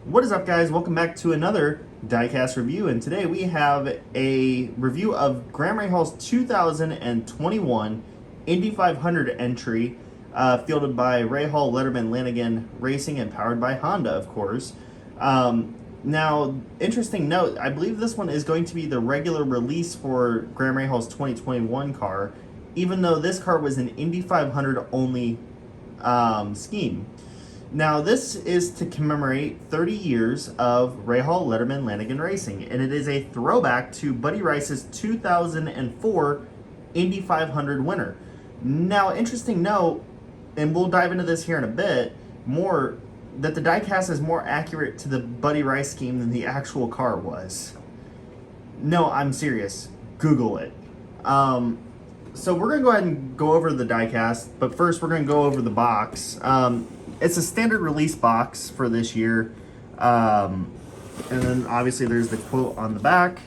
What is up, guys? Welcome back to another diecast review, and today we have a review of Graham Rahal's 2021 Indy 500 entry, fielded by Rahal, Letterman, Lanigan Racing, and powered by Honda, of course. Now, interesting note, I believe this one is going to be the regular release for Graham Rahal's 2021 car, even though this car was an Indy 500 only scheme. Now, this is to commemorate 30 years of Rahal, Letterman, Lanigan Racing, and it is a throwback to Buddy Rice's 2004 Indy 500 winner. Now, interesting note, and we'll dive into this here in a bit, more that the diecast is more accurate to the Buddy Rice scheme than the actual car was. No, I'm serious. Google it. So we're going to go ahead and go over the diecast, but first we're going to go over the box. It's a standard release box for this year. And then obviously there's the quote on the back.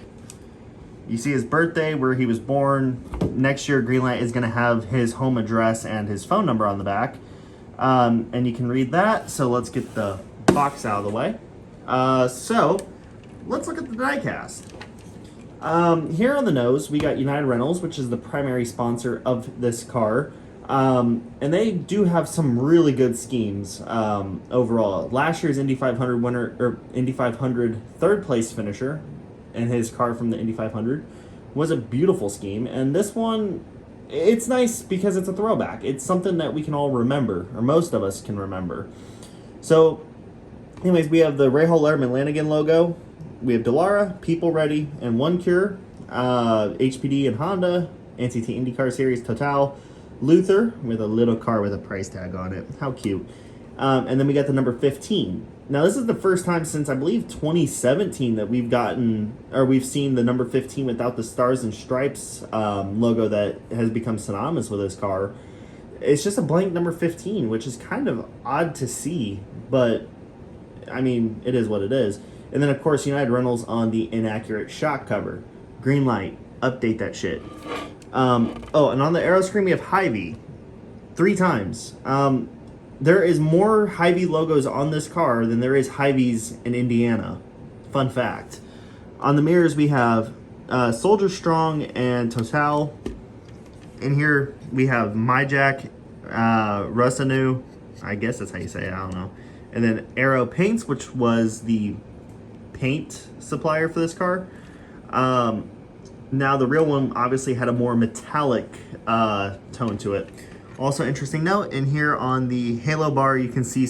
You see his birthday, where he was born. Next year, Greenlight is going to have his home address and his phone number on the back. And you can read that. So let's get the box out of the way. So let's look at the diecast. Here on the nose, we got United Rentals, which is the primary sponsor of this car. And they do have some really good schemes overall. Last year's Indy 500 winner, or Indy 500 third place finisher, and his car from the Indy 500 was a beautiful scheme. And this one, it's nice because it's a throwback. It's something that we can all remember, or most of us can remember. So, anyways, we have the Rahal, Letterman, Lanigan logo. We have Delara, People Ready, and One Cure, HPD and Honda, NCT IndyCar Series, Total, Luther with a little car with a price tag on it. How cute. And then we got the number 15. Now, this is the first time since, I believe, 2017 that we've seen the number 15 without the Stars and Stripes logo that has become synonymous with this car. It's just a blank number 15, which is kind of odd to see, but, I mean, it is what it is. And then, of course, United Rentals on the inaccurate shock cover. Greenlight, update that shit. Oh, and on the aero screen, we have Hy-Vee 3 times. There is more Hy-Vee logos on this car than there is Hy-Vees in Indiana. Fun fact. On the mirrors, we have Soldier Strong and Total. In here, we have MyJack, Rusanu. I guess that's how you say it. I don't know. And then Aero Paints, which was the paint supplier for this car. Now, the real one obviously had a more metallic tone to it. Also, interesting note, in here on the halo bar, you can see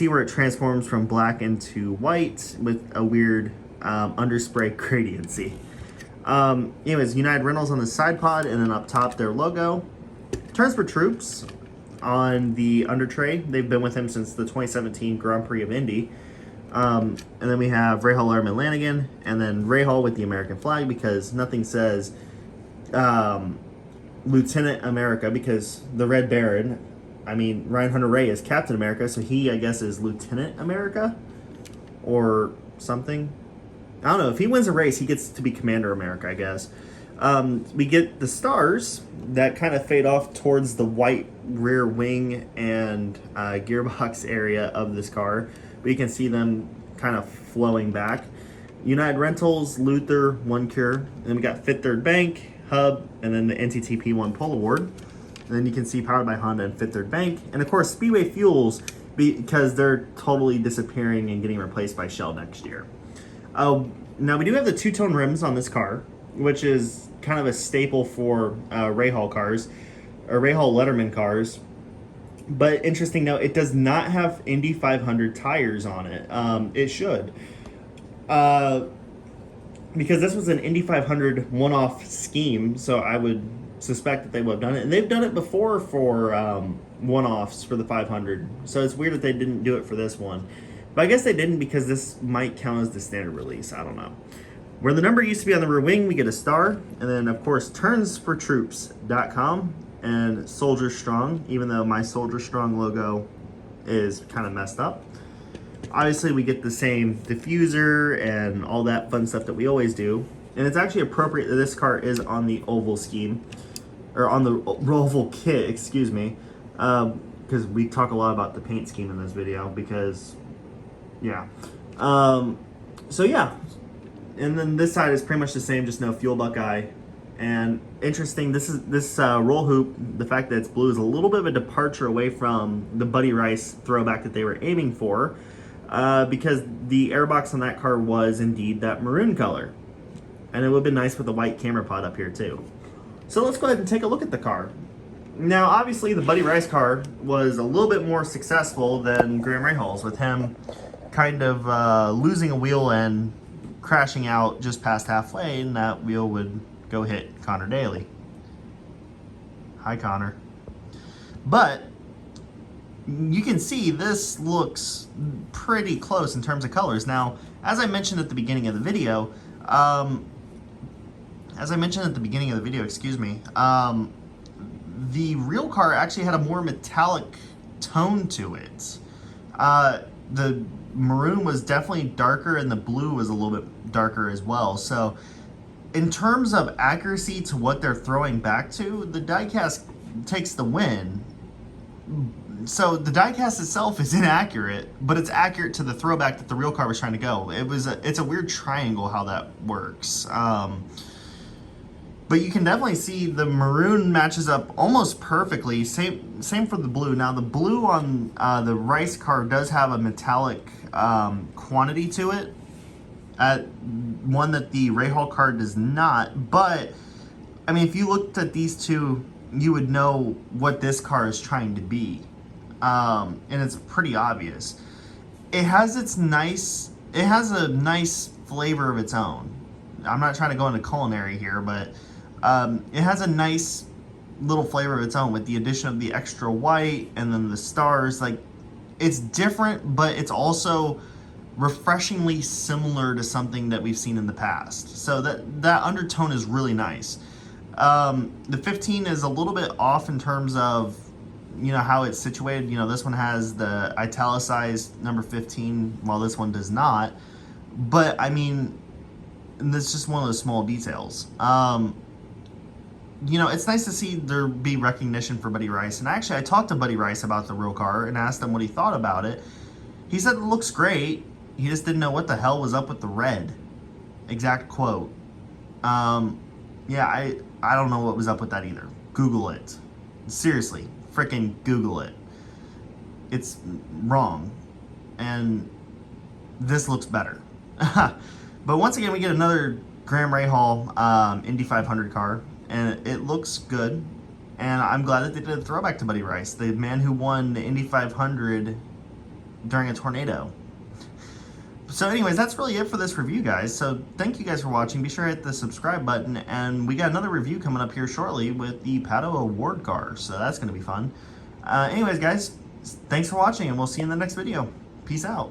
where it transforms from black into white with a weird underspray gradiency. Anyways, United Rentals on the side pod, and then up top, their logo. Turns for Troops on the under tray. They've been with him since the 2017 Grand Prix of Indy. And then we have Rahal, Letterman, Lanigan, and then Rahal with the American flag, because nothing says Lieutenant America, because the Red Baron, I mean, Ryan Hunter-Reay is Captain America, so he, I guess, is Lieutenant America or something. I don't know. If he wins a race, he gets to be Commander America, I guess. We get the stars that kind of fade off towards the white rear wing and gearbox area of this car. But you can see them kind of flowing back. United Rentals, Luther, One Cure. And then we got Fifth Third Bank, Hub, and then the NTT P1 Pull Award. And then you can see powered by Honda and Fifth Third Bank. And of course, Speedway Fuels, because they're totally disappearing and getting replaced by Shell next year. Now, we do have the two-tone rims on this car, which is kind of a staple for Rahal cars, or Rahal Letterman cars. But interesting note, it does not have Indy 500 tires on it. It should. Because this was an Indy 500 one-off scheme, so I would suspect that they would have done it. And they've done it before for one-offs for the 500. So it's weird that they didn't do it for this one. But I guess they didn't because this might count as the standard release. I don't know. Where the number used to be on the rear wing, we get a star. And then, of course, turnsfortroops.com. And Soldier Strong, even though my Soldier Strong logo is kind of messed up. Obviously, we get the same diffuser and all that fun stuff that we always do. And it's actually appropriate that this car is on the oval scheme, or on the oval kit, excuse me, because we talk a lot about the paint scheme in this video, because Yeah. So yeah, and then this side is pretty much the same, just no fuel Buckeye. And interesting, this roll hoop. The fact that it's blue is a little bit of a departure away from the Buddy Rice throwback that they were aiming for, because the airbox on that car was indeed that maroon color, and it would have been nice with the white camera pod up here too. So let's go ahead and take a look at the car. Now, obviously, the Buddy Rice car was a little bit more successful than Graham Rahal's, with him kind of losing a wheel and crashing out just past halfway, and that wheel would go hit Connor Daly. Hi, Connor. But you can see this looks pretty close in terms of colors. Now, as I mentioned at the beginning of the video, the real car actually had a more metallic tone to it. The maroon was definitely darker, and the blue was a little bit darker as well. So in terms of accuracy to what they're throwing back to, the diecast takes the win. So the diecast itself is inaccurate, but it's accurate to the throwback that the real car was trying to go. It's a weird triangle how that works. But you can definitely see the maroon matches up almost perfectly. Same for the blue. Now the blue on the Rice car does have a metallic quantity to it, one that the Rahal car does not. But I mean, if you looked at these two, you would know what this car is trying to be, and it's pretty obvious. It has a nice flavor of its own. I'm not trying to go into culinary here, but it has a nice little flavor of its own with the addition of the extra white and then the stars. Like, it's different, but it's also refreshingly similar to something that we've seen in the past. So that undertone is really nice. The 15 is a little bit off in terms of, you know, how it's situated. You know, this one has the italicized number 15, while this one does not. But I mean, that's just one of those small details. You know, it's nice to see there be recognition for Buddy Rice. And actually, I talked to Buddy Rice about the real car and asked him what he thought about it. He said it looks great. He just didn't know what the hell was up with the red. Exact quote. Yeah, I don't know what was up with that either. Google it. Seriously, freaking Google it. It's wrong. And this looks better. But once again, we get another Graham Rahal Indy 500 car, and it looks good. And I'm glad that they did a throwback to Buddy Rice, the man who won the Indy 500 during a tornado. So anyways, that's really it for this review, guys. So thank you guys for watching. Be sure to hit the subscribe button, and we got another review coming up here shortly with the Pato Award car, so that's going to be fun. Anyways, guys, thanks for watching, and we'll see you in the next video. Peace out.